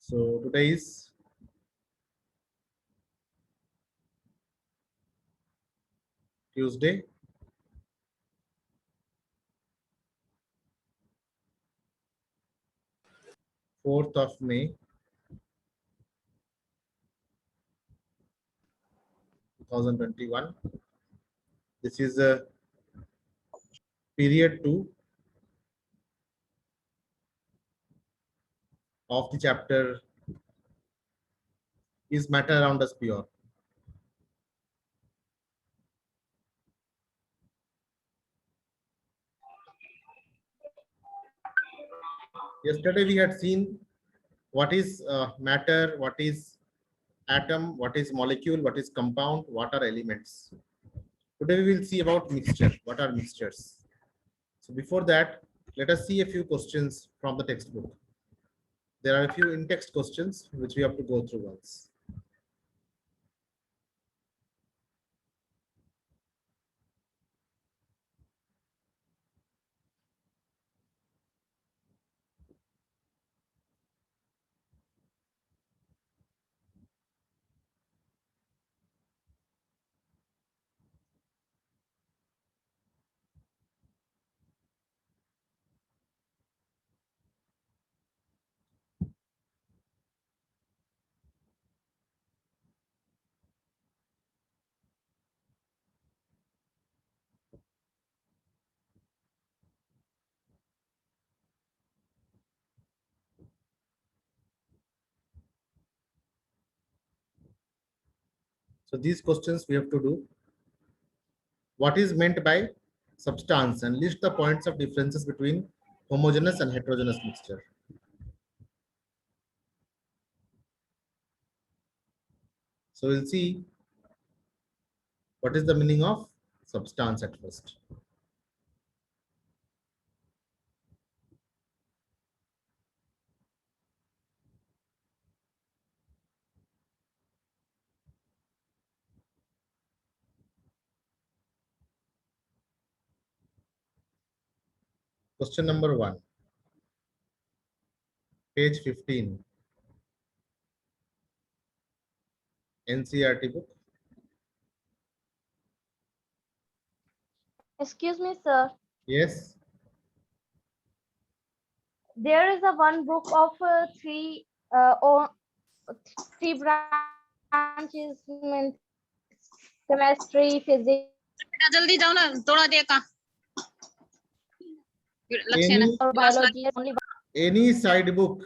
So today is Tuesday, 4th of May, 2021. This is a period 2 of the chapter Is Matter Around Us Pure? Yesterday we had seen what is matter, what is atom, what is molecule, what is compound, what are elements. Today we will see about mixture. What are mixtures? So before that, let us see a few questions from the textbook. There are a few in-text questions which we have to go through once. So these questions we have to do. What is meant by substance and list the points of differences between homogeneous and heterogeneous mixture. So we'll see what is the meaning of substance at first. Question number 1, page 15, NCERT book. Excuse me, sir. Yes. There is a one book of three branches, means chemistry, physics, बेटा जल्दी जाओ ना थोड़ा देर का लक्ष्य Any ना or biology. Only any side book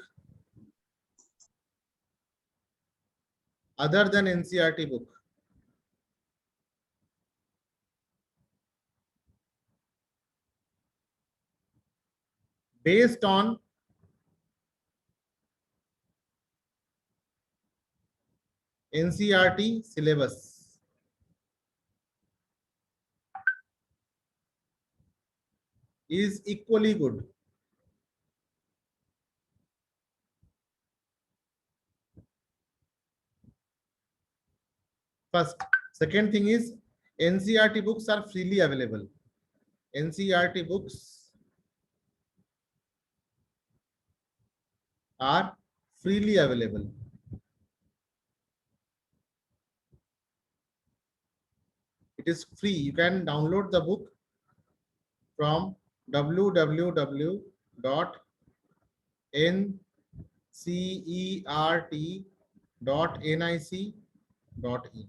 other than NCERT book based on NCERT syllabus is equally good. First. Second thing is NCERT books are freely available. NCERT books are freely available. It is free. You can download the book from www.ncert.nic.in.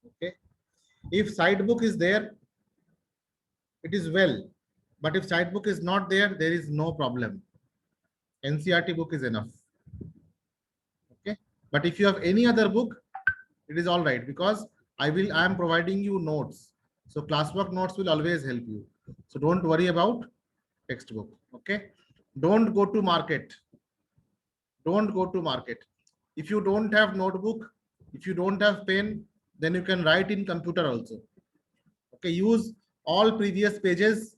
Okay. If side book is there, it is well. But if side book is not there, there is no problem. NCERT book is enough. Okay. But if you have any other book, it is all right because I am providing you notes. So classwork notes will always help you. So don't worry about textbook. Okay. Don't go to market. Don't go to market. If you don't have notebook, if you don't have pen, then you can write in computer also. Okay. Use all previous pages.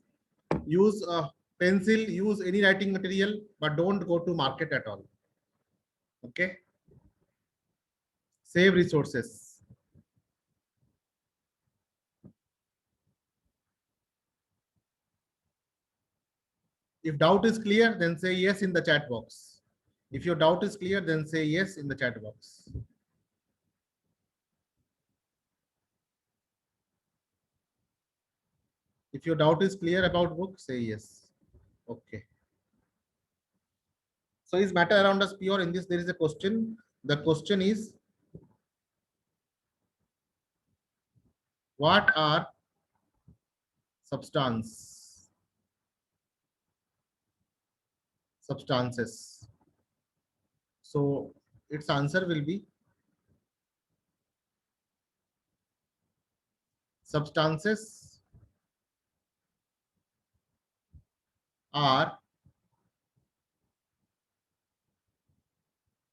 Use a pencil. Use any writing material, but don't go to market at all. Okay. Save resources. If doubt is clear, then say yes in the chat box. If your doubt is clear, then say yes in the chat box. If your doubt is clear about book, say yes. Okay. So is matter around us pure? In this, there is a question. The question is, what are substances? So its answer will be substances are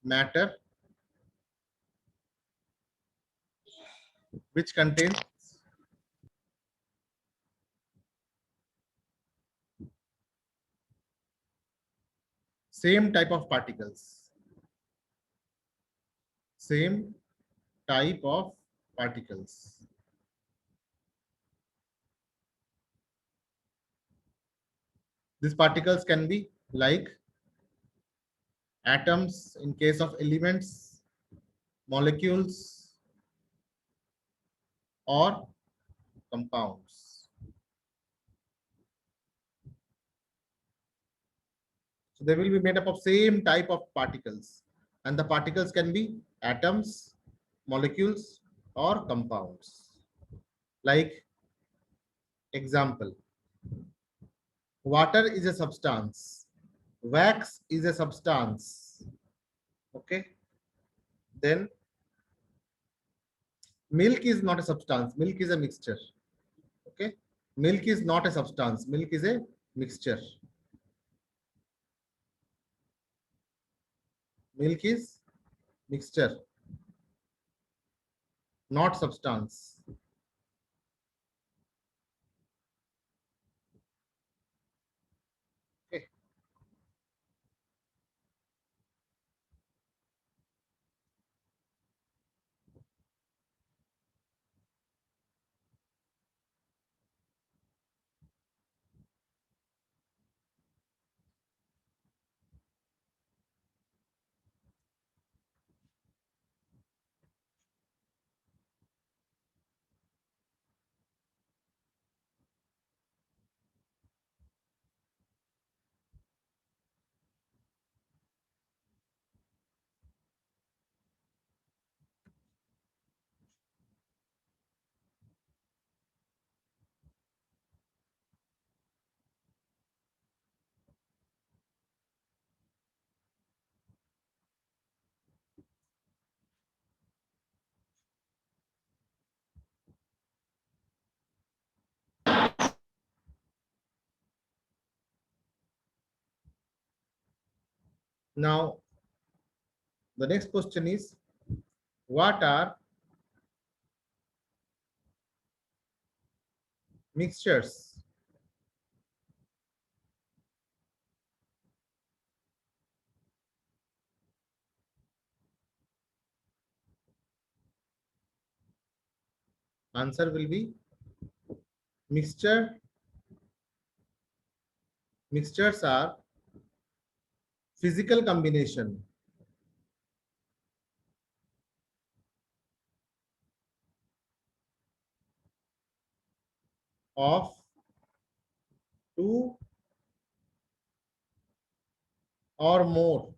matter which contains same type of particles. Same type of particles. These particles can be like atoms in case of elements, molecules, or compounds. So they will be made up of same type of particles, and the particles can be atoms, molecules, or compounds. Like example, water is a substance, wax is a substance. Okay, then milk is not a substance, milk is a mixture. Okay, milk is not a substance, milk is a mixture. Milk is mixture, not substance. Okay. Now, the next question is, what are mixtures? Answer will be mixture. Mixtures are physical combination of two or more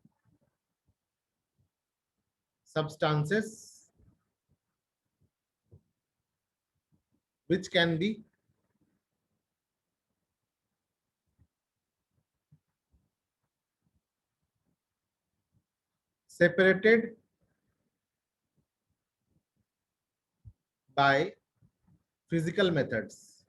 substances which can be separated by physical methods.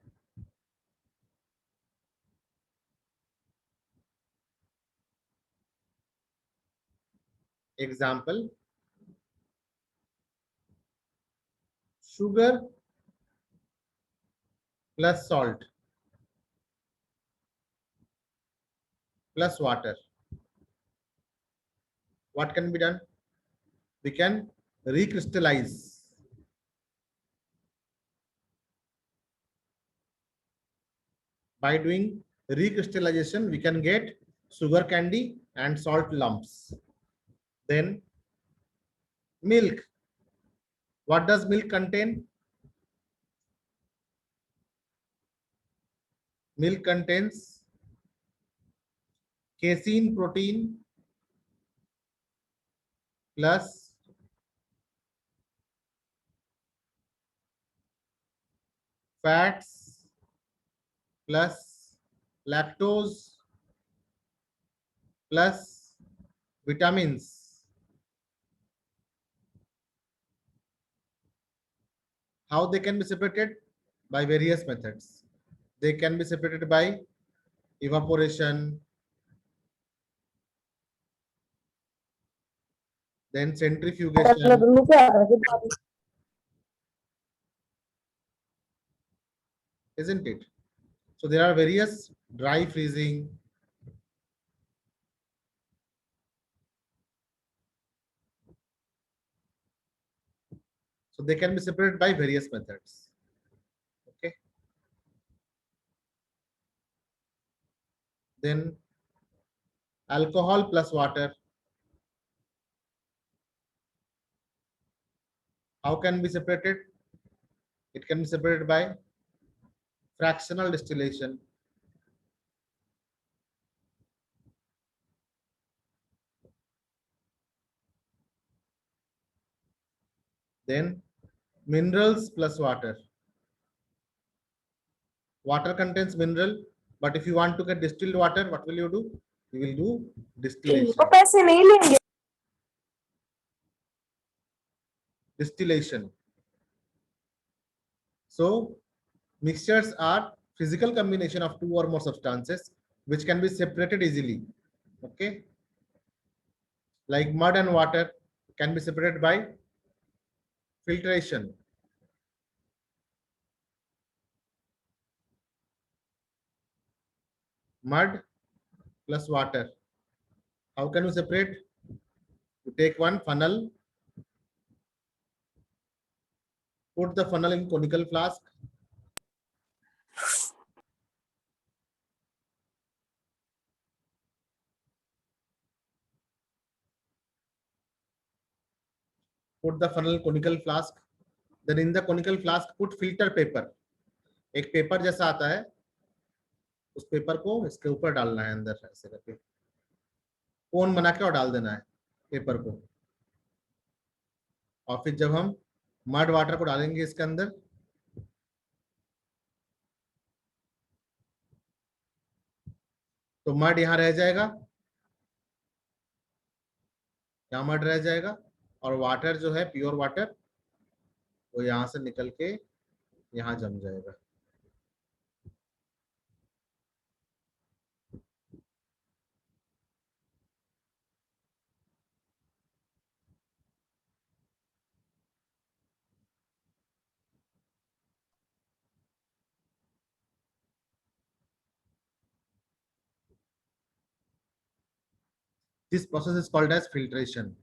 Example, sugar plus salt plus water. What can be done? We can recrystallize. By doing recrystallization, we can get sugar candy and salt lumps. Then milk. What does milk contain? Milk contains casein protein plus fats plus lactose plus vitamins. How they can be separated? By various methods. They can be separated by evaporation, then centrifugation, isn't it? So there are various dry freezing, so they can be separated by various methods. Okay. Then alcohol plus water. How can be separated? It can be separated by fractional distillation. Then minerals plus water. Water contains mineral, but if you want to get distilled water, what will you do? You will do distillation. Distillation. So mixtures are physical combination of two or more substances which can be separated easily. Okay. Like mud and water can be separated by filtration. Mud plus water. How can you separate? You take one funnel, put the funnel in conical flask, put the funnel in conical flask, then in the conical flask put filter paper. एक paper जैसा आता है, उस paper को इसके ऊपर डालना है अंदर ऐसे करके, कोन बना के और डाल देना है पेपर को। और फिर जब हम मड वाटर को डालेंगे इसके अंदर, तो मड यहाँ रह जाएगा, यहाँ मड रह जाएगा, और वाटर जो है प्योर वाटर वो यहाँ से निकल के यहाँ जम जाएगा। This process is called as filtration.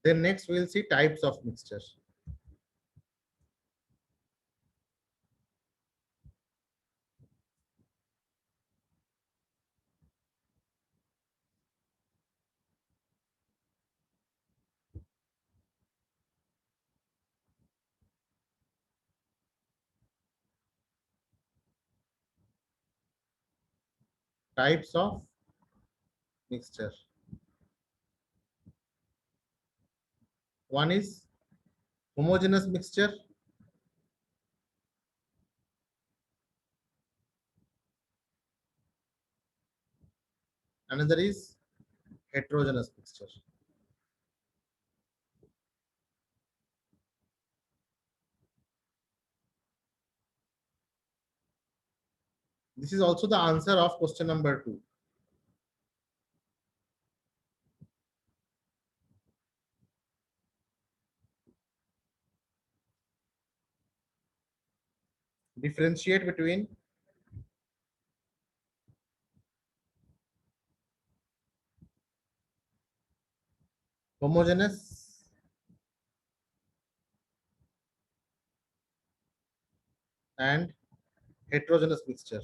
Then next we will see types of mixture. types of mixture. One is homogeneous mixture. Another is heterogeneous mixture. This is also the answer of question number 2. Differentiate between homogeneous and heterogeneous mixture.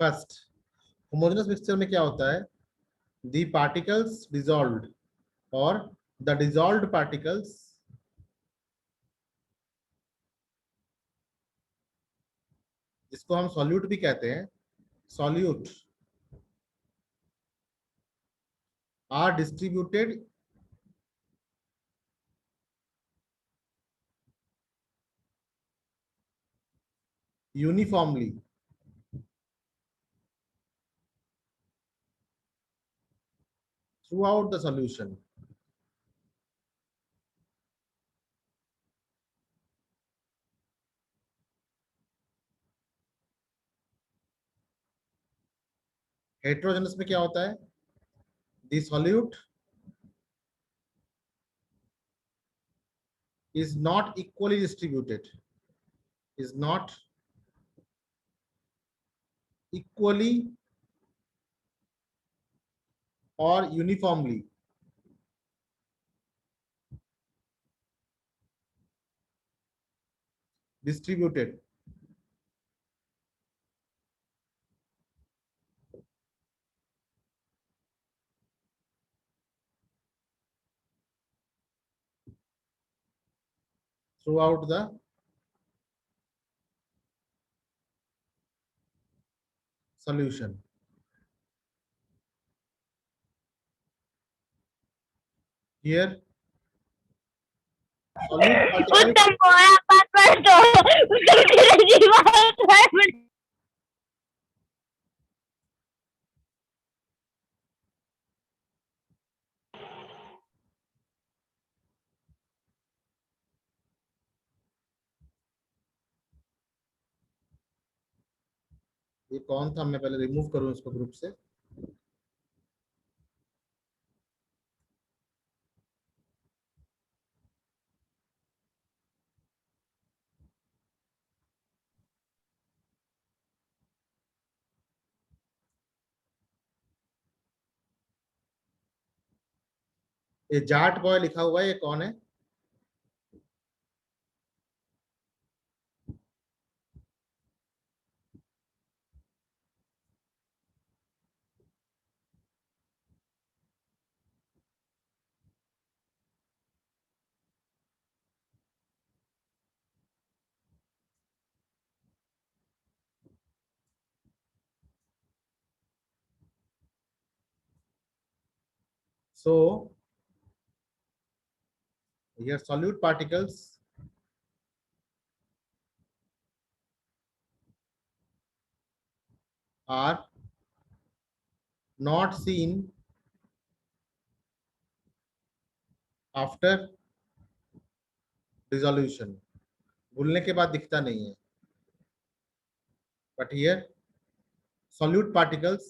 First, homogeneous mixture में क्या होता है? The particles dissolved or the dissolved particles जिसको हम solute भी कहते हैं, solute are distributed uniformly throughout the solution. Heterogeneous में क्या होता है? The solute is not equally distributed, is not equally or uniformly distributed throughout the solution. Here, solute particles उसका मोया पासवर्ड तो उसका अंग्रेजी पासवर्ड ये कौन था? मैं पहले रिमूव करूं इसको ग्रुप से. ये जाट बॉय लिखा हुआ है, ये कौन है? So here solute particles are not seen after dissolution, घुलने के बाद दिखता नहीं है, but here solute particles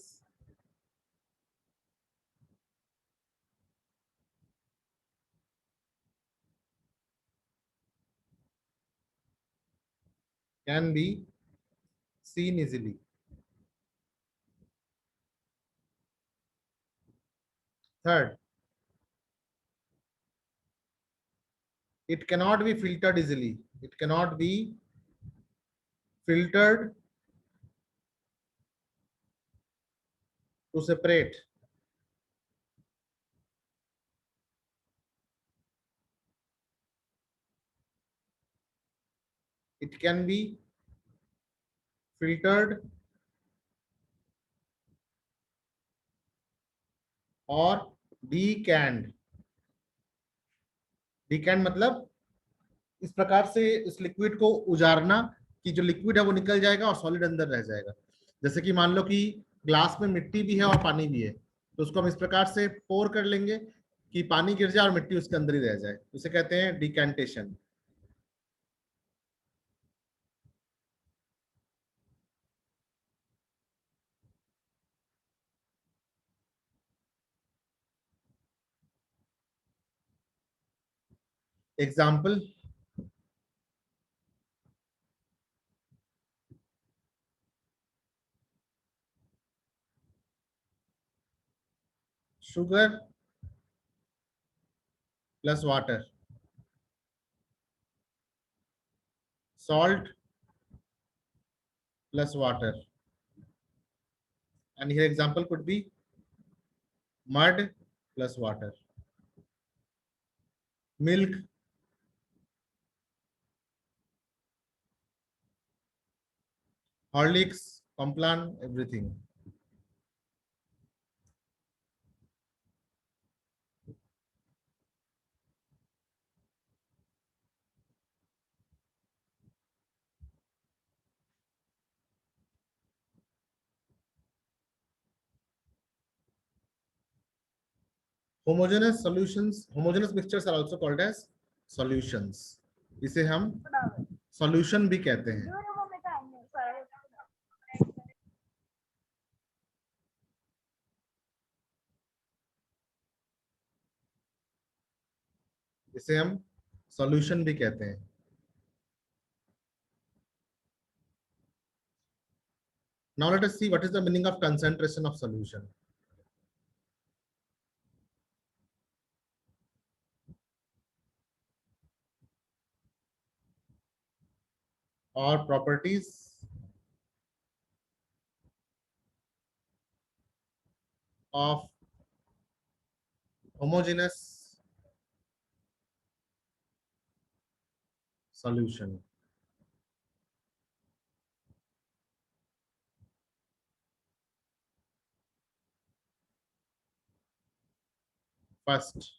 can be seen easily. Third, it cannot be filtered easily. It cannot be filtered to separate. It can be filtered और decanned. Decanned मतलब इस प्रकार से इस लिक्विड को उजारना कि जो लिक्विड है वो निकल जाएगा और सॉलिड अंदर रह जाएगा। जैसे कि मान लो कि ग्लास में मिट्टी भी है और पानी भी है, तो उसको हम इस प्रकार से पोर कर लेंगे कि पानी गिर जाए और मिट्टी उसके अंदर ही रह जाए, उसे कहते हैं decantation. Example, sugar plus water, salt plus water, and here example could be mud plus water, milk, Horlicks, Complan, everything. Homogeneous solutions, homogeneous mixtures are also called as solutions. इसे हम solution भी कहते हैं। इसे हम solution भी कहते हैं। Now let us see what is the meaning of concentration of solution. Or properties of homogeneous solution. First,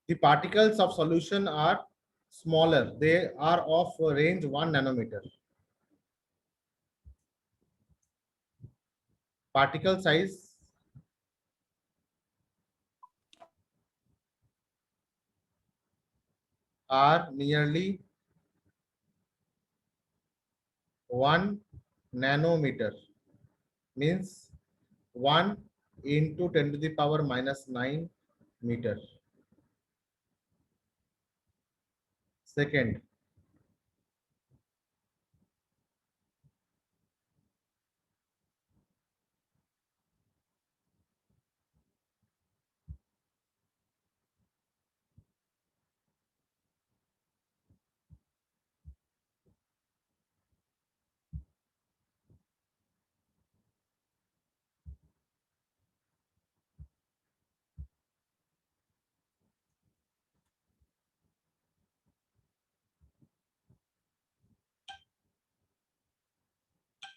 the particles of solution are smaller. They are of range 1 nanometer. Particle size are nearly 1 nanometer, means 1 into 10 to the power minus 9 meter. Second,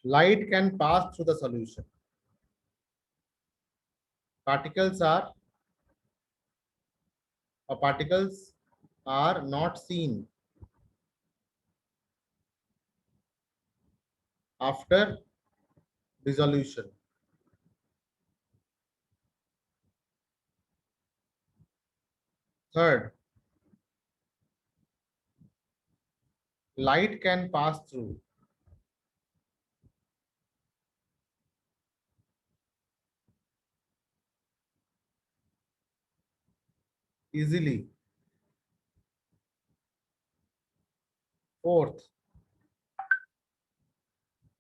light can pass through the solution. Particles are not seen after dissolution. Third, light can pass through easily. Fourth,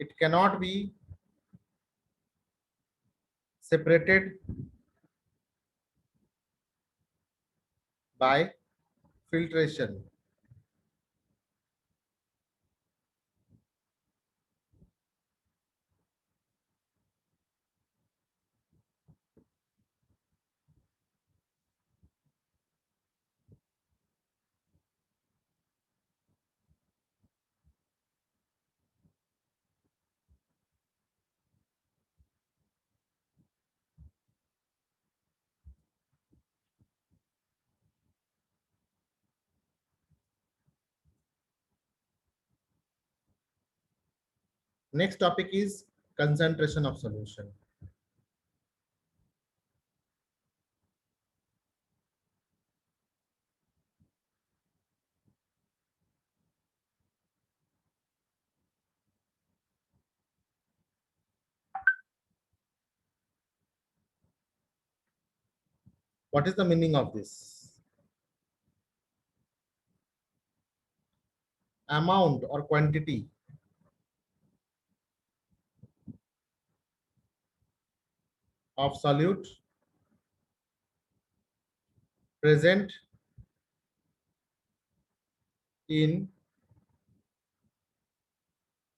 it cannot be separated by filtration. Next topic is concentration of solution. What is the meaning of this? Amount or quantity of solute present in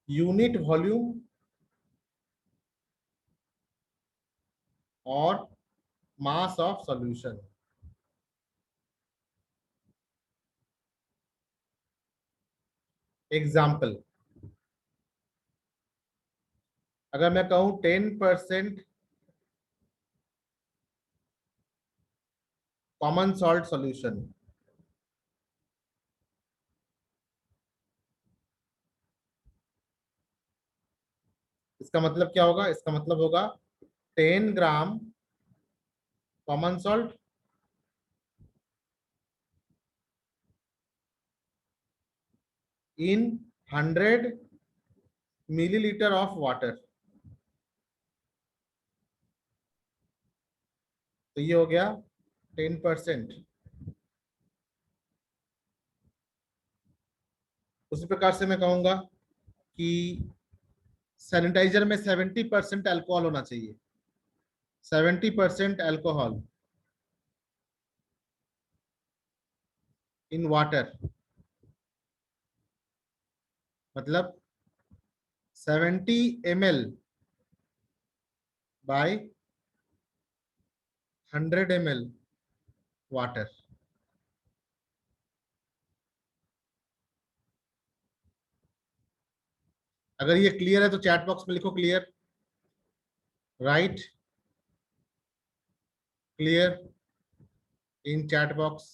unit volume or mass of solution. Example, अगर मैं कहूं 10% common salt solution, इसका मतलब क्या होगा? इसका मतलब होगा 10 gram common salt in 100 millilitre of water. तो ये हो गया 10%. उसी प्रकार से मैं कहूंगा कि सैनिटाइजर में 70% अल्कोहल होना चाहिए. 70% अल्कोहल इन वाटर, मतलब 70 ml बाय 100 ml वाटर. अगर ये क्लियर है तो चैट बॉक्स में लिखो clear. Right clear in chat box.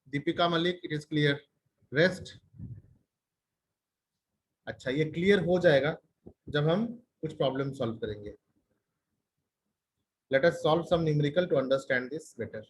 Deepika Malik, it is clear. Rest. अच्छा, ये क्लियर हो जाएगा जब हम कुछ प्रॉब्लम सॉल्व करेंगे. Let us solve some numerical to understand this better.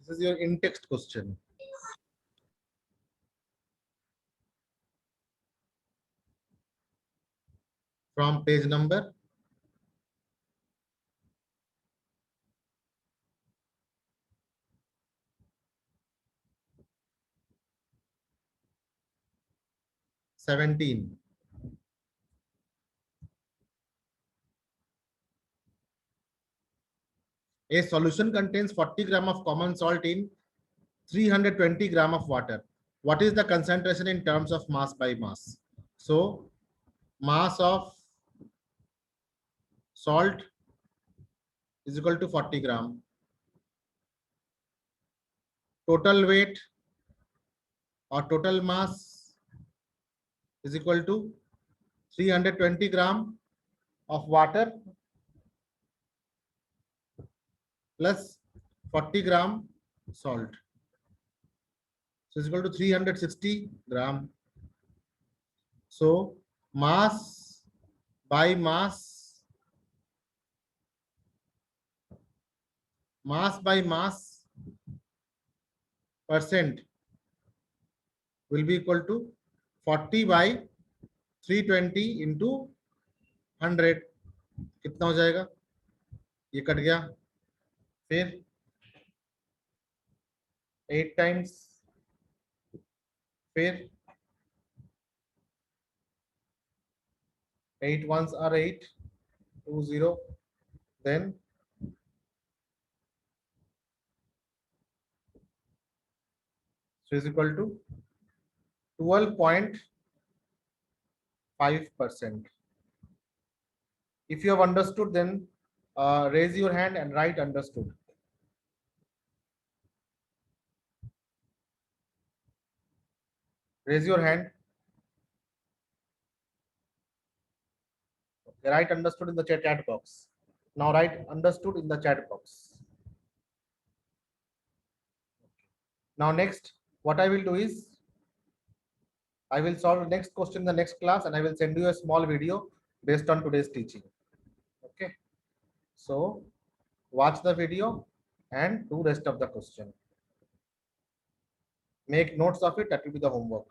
This is your in-text question. From page number 17. A solution contains 40 gram of common salt in 320 gram of water. What is the concentration in terms of mass by mass? So mass of salt is equal to 40 gram. Total weight or total mass is equal to 320 gram of water plus 40 gram salt. So it's equal to 360 gram. So mass by mass percent will be equal to 40 by 320 into 100. कितना हो जाएगा? ये cut गया. फिर 8 times. फिर 8 ones are 8. 20. Then so is equal to 12.5%. If you have understood, then raise your hand and write understood. Raise your hand. Okay, write understood in the chat box. Now write understood in the chat box. Now next, what I will do is, I will solve the next question in the next class and I will send you a small video based on today's teaching. Okay. So watch the video and do rest of the question. Make notes of it, that will be the homework.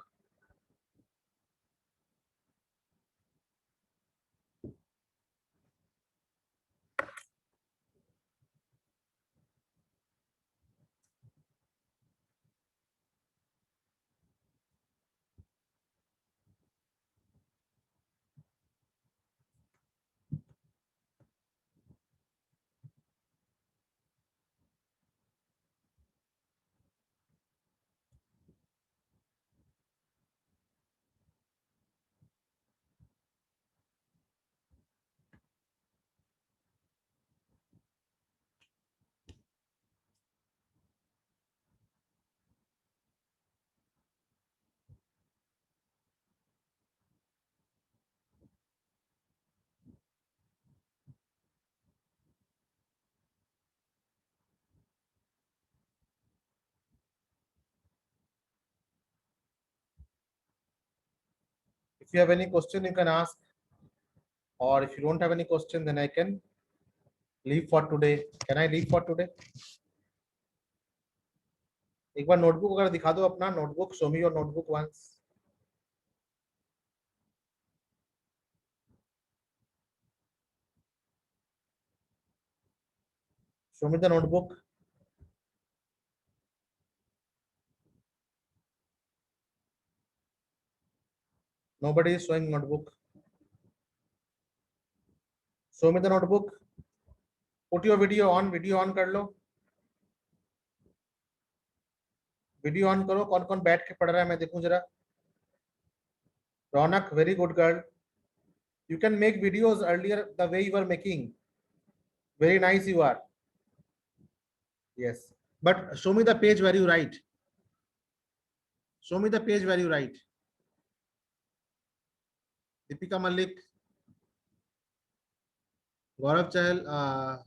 If you have any question, you can ask, or if you don't have any question, then I can leave for today. Can I leave for today? एक बार notebook अगर दिखा दो अपना notebook. Show me your notebook once. Show me the notebook. Nobody is showing notebook. Show me the notebook. Put your video on. Video on कर लो. Video on करो. कौन कौन बैठ के पढ़ रहा है मैं देखूं जरा. Ronak, very good girl. You can make videos earlier the way you were making. Very nice you are. Yes. But show me the page where you write. Show me the page where you write. Deepika Malik, Gaurav Chahal,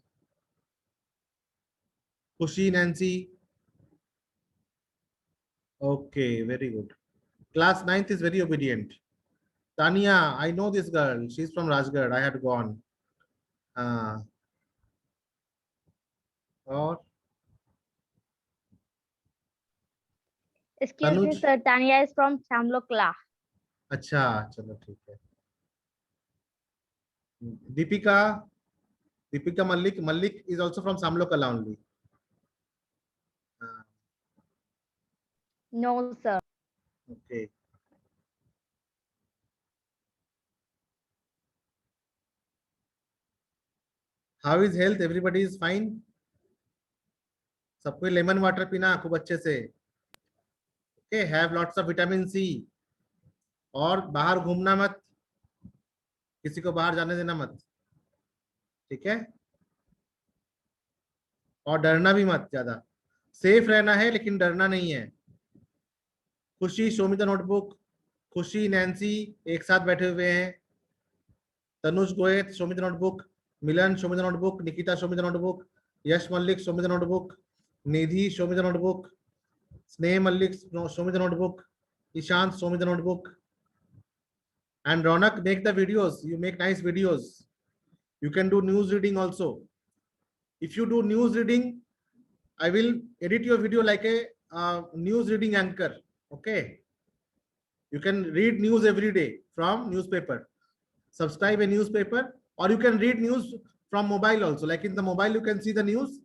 Kushi Nancy. Okay, very good. Class 9th is very obedient. Tania, I know this girl. She's from Rajgarh. I had gone. और Excuse me, Tanuj, sir. Tanya is from Chamlokla. अच्छा चलो ठीक है। Deepika, Deepika Mallik, Mallik is also from सामलोकला only. No, sir. Okay, how is health, everybody is fine. सबको lemon water पीना खूब अच्छे से। Okay, have lots of vitamin C. और बाहर घूमना मत, किसी को बाहर जाने देना मत, ठीक है। और डरना भी मत ज्यादा, सेफ रहना है लेकिन डरना नहीं है। Khushi, show me the notebook. Khushi, Nancy एक साथ बैठे हुए हैं। Tanuj Goyat, show me the notebook. Milan, show me the notebook. Nikita, show me the notebook. Yash Mallik, show me the notebook. Nidhi, show me the notebook. Sneh Mallik, show me the notebook. Ishant, show me the notebook. And Ronak, make the videos. You make nice videos. You can do news reading also. If you do news reading, I will edit your video like a news reading anchor. Okay. You can read news every day from newspaper. Subscribe a newspaper, or you can read news from mobile also. Like in the mobile, you can see the news.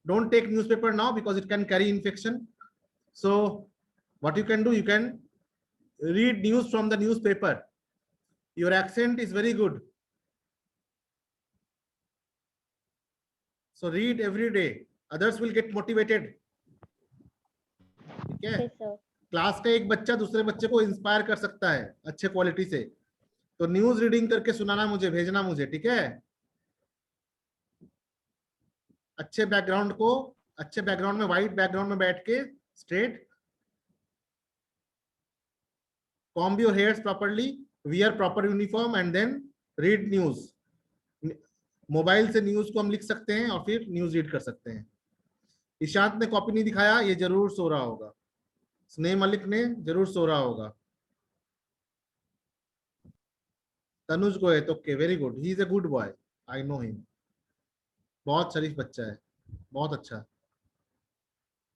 Don't take newspaper now because it can carry infection. So what you can do, you can read news from the newspaper. Your accent is very good. So read every day. Others will get motivated. ठीक है। Okay, sir. Class का एक बच्चा दूसरे बच्चे को inspire कर सकता है अच्छे क्वालिटी से। तो न्यूज रीडिंग करके सुनाना मुझे, भेजना मुझे, ठीक है। अच्छे बैकग्राउंड को, अच्छे बैकग्राउंड में, व्हाइट बैकग्राउंड में बैठ के straight, comb your hairs properly, wear proper uniform and then read news. Mobile से न्यूज को हम लिख सकते हैं और फिर न्यूज रीड कर सकते हैं। ईशांत ने कॉपी नहीं दिखाया, ये जरूर सो रहा होगा। स्नेह मलिक ने जरूर सो रहा होगा। Tanuj Goyat, okay, very good, he is a good boy, I know him. बहुत शरीफ बच्चा है, बहुत अच्छा,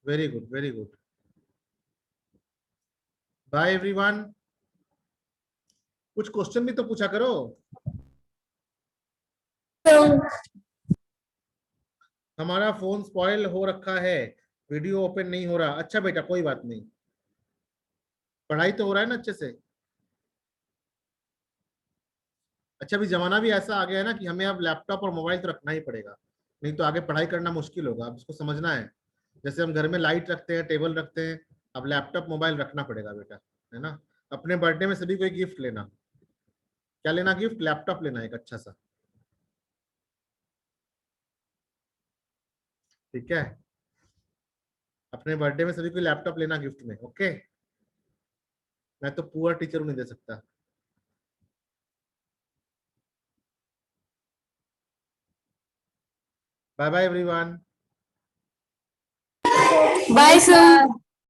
very good, very good. Bye everyone. कुछ क्वेश्चन भी तो पूछा करो। हमारा फोन स्पॉइल हो रखा है, वीडियो ओपन नहीं हो रहा। अच्छा बेटा, कोई बात नहीं, पढ़ाई तो हो रहा है ना अच्छे से। अच्छा, अभी जमाना भी ऐसा आ गया है ना कि हमें अब लैपटॉप और मोबाइल तो रखना ही पड़ेगा, नहीं तो आगे पढ़ाई करना मुश्किल होगा। अब इसको समझना है। जैसे हम घर में लाइट रखते हैं, टेबल रखते हैं, अब लैपटॉप मोबाइल रखना पड़ेगा बेटा, है ना। अपने बर्थडे में सभी को एक गिफ्ट लेना। क्या लेना गिफ्ट? लैपटॉप लेना एक अच्छा सा, ठीक है। अपने बर्थडे में सभी को लैपटॉप लेना गिफ्ट में, ओके। मैं तो पुअर टीचर नहीं दे सकता। Bye bye everyone. Bye, sir.